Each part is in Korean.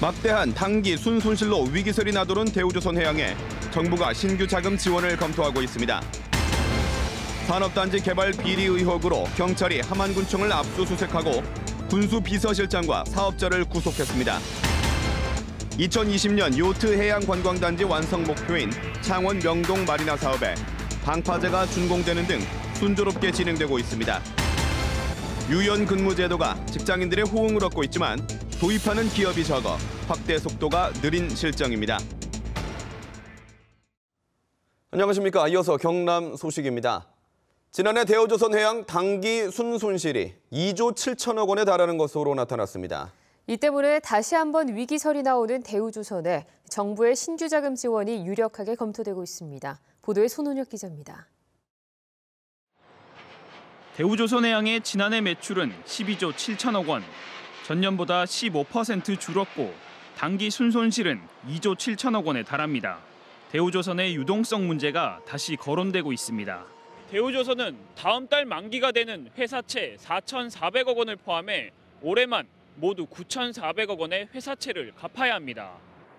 막대한 당기 순손실로 위기설이 나도는 대우조선해양에 정부가 신규 자금 지원을 검토하고 있습니다. 산업단지 개발 비리 의혹으로 경찰이 함안군청을 압수수색하고 군수 비서실장과 사업자를 구속했습니다. 2020년 요트 해양관광단지 완성 목표인 창원 명동 마리나 사업에 방파제가 준공되는 등 순조롭게 진행되고 있습니다. 유연근무제도가 직장인들의 호응을 얻고 있지만 도입하는 기업이 적어 확대 속도가 느린 실정입니다. 안녕하십니까. 이어서 경남 소식입니다. 지난해 대우조선해양 당기 순손실이 2조 7천억 원에 달하는 것으로 나타났습니다. 이 때문에 다시 한번 위기설이 나오는 대우조선에 정부의 신규 자금 지원이 유력하게 검토되고 있습니다. 보도에 손은혁 기자입니다. 대우조선해양의 지난해 매출은 12조 7천억 원, 전년보다 15% 줄었고 당기 순손실은 2조 7천억 원에 달합니다. 대우조선의 유동성 문제가 다시 거론되고 있습니다. 대우조선은 다음 달 만기가 되는 회사채 4,400억 원을 포함해 올해만 모두 9,400억 원의 회사채를 갚아야 합니다.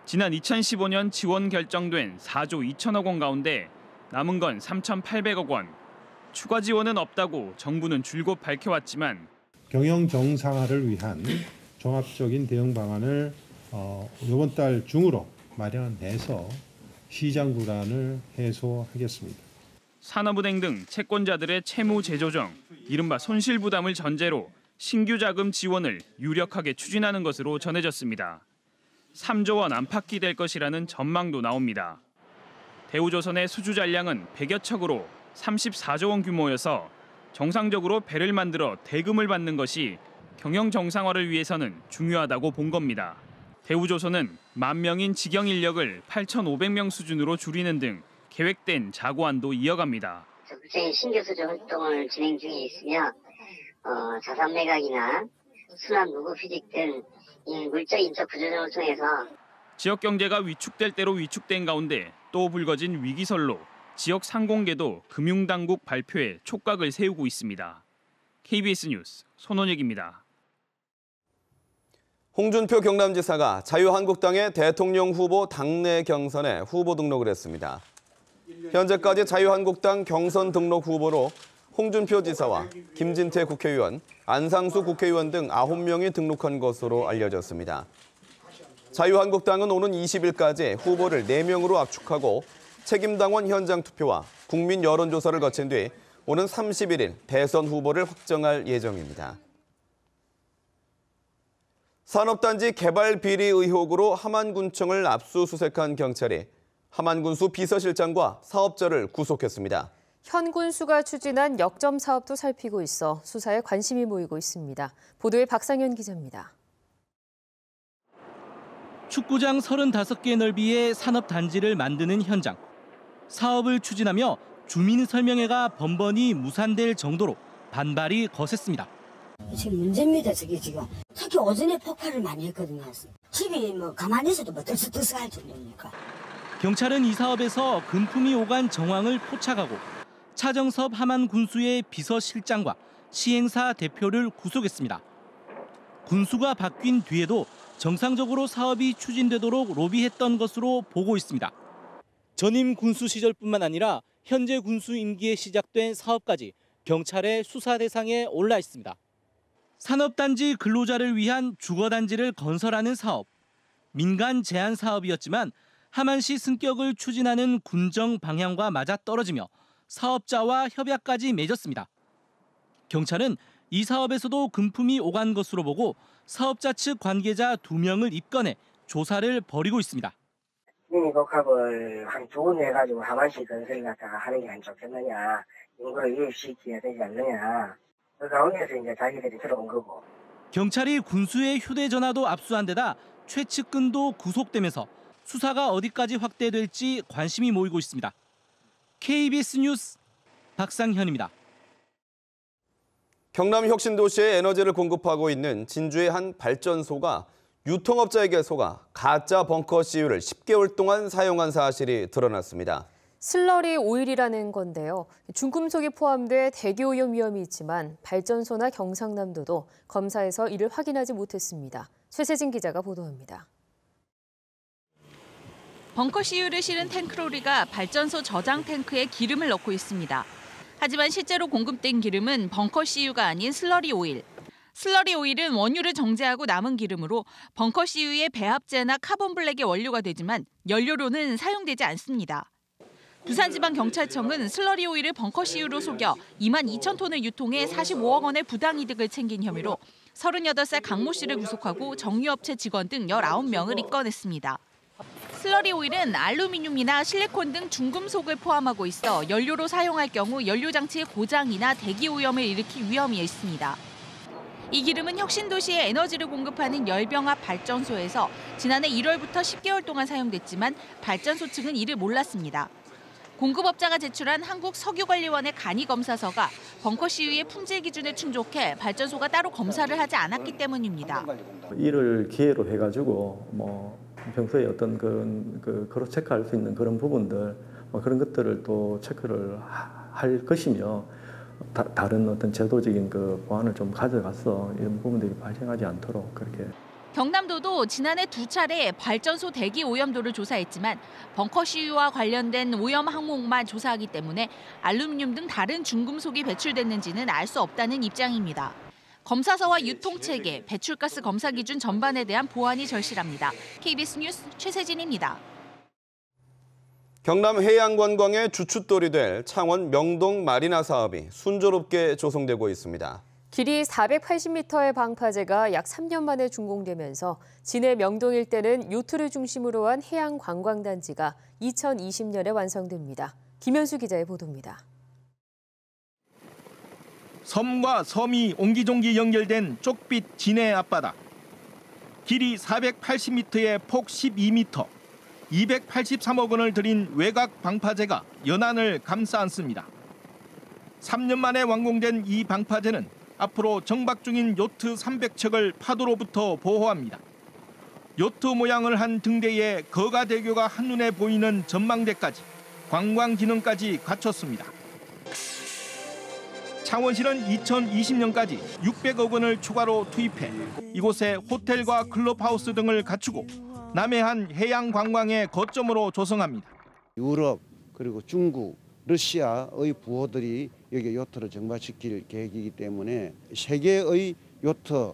지난 2015년 지원 결정된 4조 2천억 원 가운데 남은 건 3,800억 원. 추가 지원은 없다고 정부는 줄곧 밝혀왔지만 경영 정상화를 위한 종합적인 대응 방안을 이번 달 중으로 마련해서 시장 불안을 해소하겠습니다. 산업은행 등 채권자들의 채무 재조정, 이른바 손실 부담을 전제로 신규 자금 지원을 유력하게 추진하는 것으로 전해졌습니다. 3조 원 안팎이 될 것이라는 전망도 나옵니다. 대우조선의 수주 잔량은 100여 척으로 34조 원 규모여서 정상적으로 배를 만들어 대금을 받는 것이 경영 정상화를 위해서는 중요하다고 본 겁니다. 대우조선은 10,000명인 직영 인력을 8,500명 수준으로 줄이는 등 계획된 자구안도 이어갑니다. 적극적인 신규 수주 활동을 진행 중에 있으며 자산 매각이나 순환 무급 휴직 등 물적 인적 구조조정을 통해서 지역 경제가 위축될 대로 위축된 가운데 또 불거진 위기설로 지역 상공계도 금융당국 발표에 촉각을 세우고 있습니다. KBS 뉴스 손원혁입니다. 홍준표 경남지사가 자유한국당의 대통령 후보 당내 경선에 후보 등록을 했습니다. 현재까지 자유한국당 경선 등록 후보로 홍준표 지사와 김진태 국회의원, 안상수 국회의원 등 9명이 등록한 것으로 알려졌습니다. 자유한국당은 오는 20일까지 후보를 4명으로 압축하고 책임당원 현장 투표와 국민 여론조사를 거친 뒤 오는 31일 대선 후보를 확정할 예정입니다. 산업단지 개발 비리 의혹으로 함안군청을 압수수색한 경찰이 함안군수 비서실장과 사업자를 구속했습니다. 현 군수가 추진한 역점 사업도 살피고 있어 수사에 관심이 모이고 있습니다. 보도에 박상현 기자입니다. 축구장 35개 넓이의 산업단지를 만드는 현장. 사업을 추진하며 주민설명회가 번번이 무산될 정도로 반발이 거셌습니다. 지금 문제입니다. 저게 지금 특히 오전에 폭발을 많이 했거든요. 집이 가만히 있어도 들썩들썩할 정도니까. 경찰은 이 사업에서 금품이 오간 정황을 포착하고 차정섭 함안군수의 비서실장과 시행사 대표를 구속했습니다. 군수가 바뀐 뒤에도 정상적으로 사업이 추진되도록 로비했던 것으로 보고 있습니다. 전임 군수 시절뿐만 아니라 현재 군수 임기에 시작된 사업까지 경찰의 수사 대상에 올라 있습니다. 산업단지 근로자를 위한 주거단지를 건설하는 사업. 민간 제한 사업이었지만 함안시 승격을 추진하는 군정 방향과 맞아떨어지며 사업자와 협약까지 맺었습니다. 경찰은 이 사업에서도 금품이 오간 것으로 보고 사업자 측 관계자 2명을 입건해 조사를 벌이고 있습니다. 민의복합을 한 두 군 해가지고 함안시 건설 갖다가 하는 게 안 좋겠느냐, 인구를 유입시켜야 되지 않느냐, 그 가운데서 이제 자기들이 들어온 거고. 경찰이 군수의 휴대전화도 압수한 데다 최측근도 구속되면서 수사가 어디까지 확대될지 관심이 모이고 있습니다. KBS 뉴스 박상현입니다. 경남 혁신도시에 에너지를 공급하고 있는 진주의 한 발전소가 유통업자에게 속아 가짜 벙커 CU를 10개월 동안 사용한 사실이 드러났습니다. 슬러리 오일이라는 건데요. 중금속이 포함돼 대기오염 위험이 있지만 발전소나 경상남도도 검사에서 이를 확인하지 못했습니다. 최세진 기자가 보도합니다. 벙커 CU를 실은 탱크로리가 발전소 저장 탱크에 기름을 넣고 있습니다. 하지만 실제로 공급된 기름은 벙커 CU가 아닌 슬러리 오일. 슬러리 오일은 원유를 정제하고 남은 기름으로 벙커 CU의 배합제나 카본 블랙의 원료가 되지만 연료로는 사용되지 않습니다. 부산지방경찰청은 슬러리 오일을 벙커 CU로 속여 2만 2천 톤을 유통해 45억 원의 부당이득을 챙긴 혐의로 38살 강모 씨를 구속하고 정유업체 직원 등 19명을 입건했습니다. 슬러리 오일은 알루미늄이나 실리콘 등 중금속을 포함하고 있어 연료로 사용할 경우 연료 장치의 고장이나 대기 오염을 일으킬 위험이 있습니다. 이 기름은 혁신도시에 에너지를 공급하는 열병합 발전소에서 지난해 1월부터 10개월 동안 사용됐지만 발전소 측은 이를 몰랐습니다. 공급업자가 제출한 한국석유관리원의 간이검사서가 벙커 CU의 품질 기준에 충족해 발전소가 따로 검사를 하지 않았기 때문입니다. 이를 기회로 해가지고 평소에 어떤 그런 체크할 수 있는 그런 부분들 그런 것들을 또 체크를 할 것이며 다른 어떤 제도적인 그 보완을 좀 가져가서 이런 부분들이 발생하지 않도록 그렇게. 경남도도 지난해 2차례 발전소 대기 오염도를 조사했지만 벙커 CU와 관련된 오염 항목만 조사하기 때문에 알루미늄 등 다른 중금속이 배출됐는지는 알 수 없다는 입장입니다. 검사서와 유통체계, 배출가스 검사 기준 전반에 대한 보완이 절실합니다. KBS 뉴스 최세진입니다. 경남 해양관광의 주춧돌이 될 창원 명동 마리나 사업이 순조롭게 조성되고 있습니다. 길이 480m의 방파제가 약 3년 만에 준공되면서 진해 명동 일대는 요트를 중심으로 한 해양관광단지가 2020년에 완성됩니다. 김현수 기자의 보도입니다. 섬과 섬이 옹기종기 연결된 쪽빛 진해 앞바다. 길이 480m에 폭 12m, 283억 원을 들인 외곽 방파제가 연안을 감싸 안습니다. 3년 만에 완공된 이 방파제는 앞으로 정박 중인 요트 300척을 파도로부터 보호합니다. 요트 모양을 한 등대에 거가대교가 한눈에 보이는 전망대까지 관광 기능까지 갖췄습니다. 창원시는 2020년까지 600억 원을 추가로 투입해 이곳에 호텔과 클럽하우스 등을 갖추고 남해안 해양 관광의 거점으로 조성합니다. 유럽 그리고 중국, 러시아의 부호들이 여기 요트를 정박시킬 계획이기 때문에 세계의 요트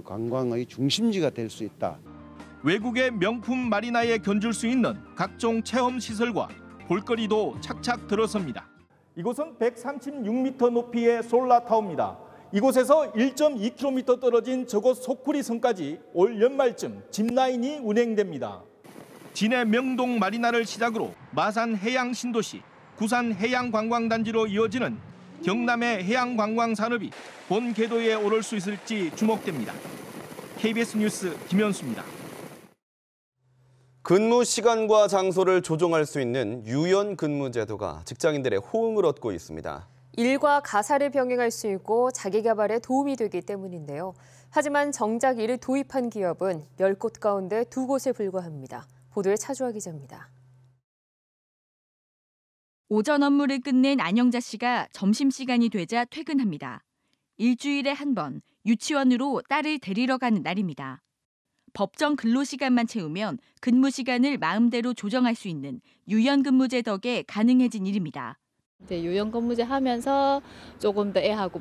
관광의 중심지가 될 수 있다. 외국의 명품 마리나에 견줄 수 있는 각종 체험 시설과 볼거리도 착착 들어섭니다. 이곳은 136m 높이의 솔라타워입니다. 이곳에서 1.2km 떨어진 저곳 소쿠리 섬까지 올 연말쯤 짚라인이 운행됩니다. 진해 명동 마리나를 시작으로 마산 해양 신도시, 구산 해양관광단지로 이어지는 경남의 해양관광 산업이 본 궤도에 오를 수 있을지 주목됩니다. KBS 뉴스 김현수입니다. 근무 시간과 장소를 조정할 수 있는 유연 근무 제도가 직장인들의 호응을 얻고 있습니다. 일과 가사를 병행할 수 있고 자기 개발에 도움이 되기 때문인데요. 하지만 정작 이를 도입한 기업은 10곳 가운데 2곳에 불과합니다. 보도에 차주아 기자입니다. 오전 업무를 끝낸 안영자 씨가 점심시간이 되자 퇴근합니다. 일주일에 한 번 유치원으로 딸을 데리러 가는 날입니다. 법정 근로시간만 채우면 근무 시간을 마음대로 조정할 수 있는 유연근무제 덕에 가능해진 일입니다. 이제 유연근무제 하면서 조금 더 애하고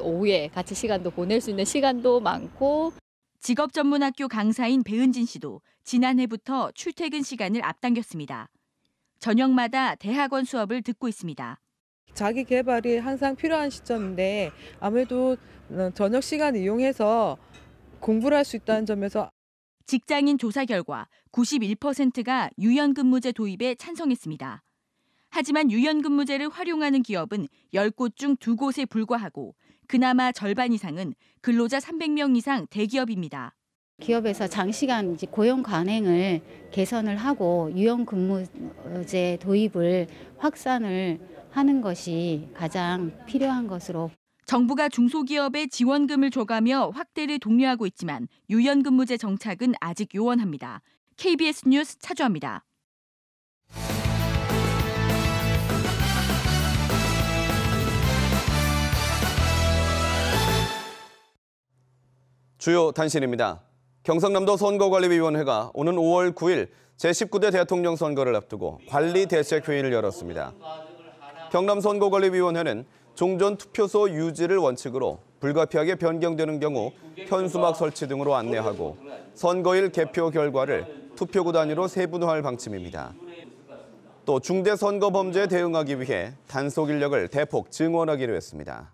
오후에 같이 시간도 보낼 수 있는 시간도 많고. 직업전문학교 강사인 배은진 씨도 지난해부터 출퇴근 시간을 앞당겼습니다. 저녁마다 대학원 수업을 듣고 있습니다. 자기 개발이 항상 필요한 시점인데 아무래도 저녁 시간 이용해서 공부를 할 수 있다는 점에서 직장인 조사 결과 91%가 유연근무제 도입에 찬성했습니다. 하지만 유연근무제를 활용하는 기업은 10곳 중 2곳에 불과하고 그나마 절반 이상은 근로자 300명 이상 대기업입니다. 기업에서 장시간 고용 관행을 개선을 하고 유연근무제 도입을 확산을 하는 것이 가장 필요한 것으로. 정부가 중소기업에 지원금을 줘가며 확대를 독려하고 있지만 유연근무제 정착은 아직 요원합니다. KBS 뉴스 차주아입니다. 주요 단신입니다. 경상남도 선거관리위원회가 오는 5월 9일 제19대 대통령 선거를 앞두고 관리대책회의를 열었습니다. 경남선거관리위원회는 종전 투표소 유지를 원칙으로 불가피하게 변경되는 경우 현수막 설치 등으로 안내하고 선거일 개표 결과를 투표구 단위로 세분화할 방침입니다. 또 중대 선거 범죄에 대응하기 위해 단속 인력을 대폭 증원하기로 했습니다.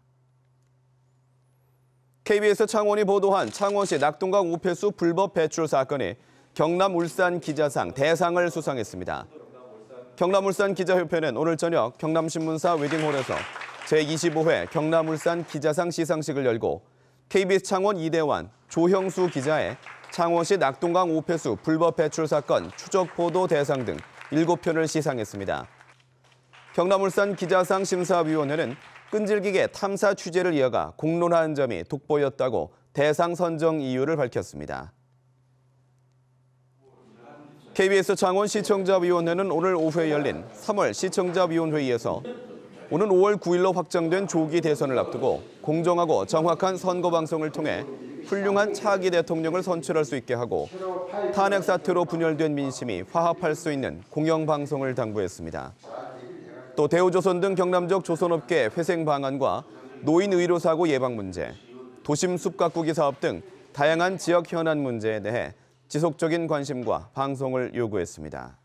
KBS 창원이 보도한 창원시 낙동강 우폐수 불법 배출 사건이 경남 울산 기자상 대상을 수상했습니다. 경남 울산 기자협회는 오늘 저녁 경남신문사 웨딩홀에서 제25회 경남 울산 기자상 시상식을 열고 KBS 창원 이대환, 조형수 기자의 창원시 낙동강 우폐수 불법 배출 사건 추적 보도 대상 등 7편을 시상했습니다. 경남 울산 기자상 심사위원회는 끈질기게 탐사 취재를 이어가 공론화한 점이 돋보였다고 대상 선정 이유를 밝혔습니다. KBS 창원 시청자위원회는 오늘 오후에 열린 3월 시청자위원회의에서 오는 5월 9일로 확정된 조기 대선을 앞두고 공정하고 정확한 선거 방송을 통해 훌륭한 차기 대통령을 선출할 수 있게 하고 탄핵 사태로 분열된 민심이 화합할 수 있는 공영방송을 당부했습니다. 또 대우조선 등 경남적 조선업계 회생 방안과 노인 의료사고 예방 문제, 도심 숲가꾸기 사업 등 다양한 지역 현안 문제에 대해 지속적인 관심과 방송을 요구했습니다.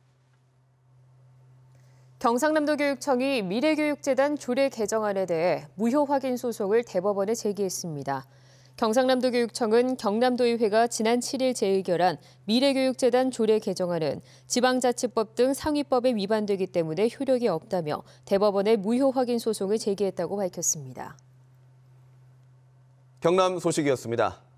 경상남도 교육청이 미래교육재단 조례 개정안에 대해 무효 확인 소송을 대법원에 제기했습니다. 경상남도 교육청은 경남도의회가 지난 7일 재의결한 미래교육재단 조례 개정안은 지방자치법 등 상위법에 위반되기 때문에 효력이 없다며 대법원에 무효 확인 소송을 제기했다고 밝혔습니다. 경남 소식이었습니다.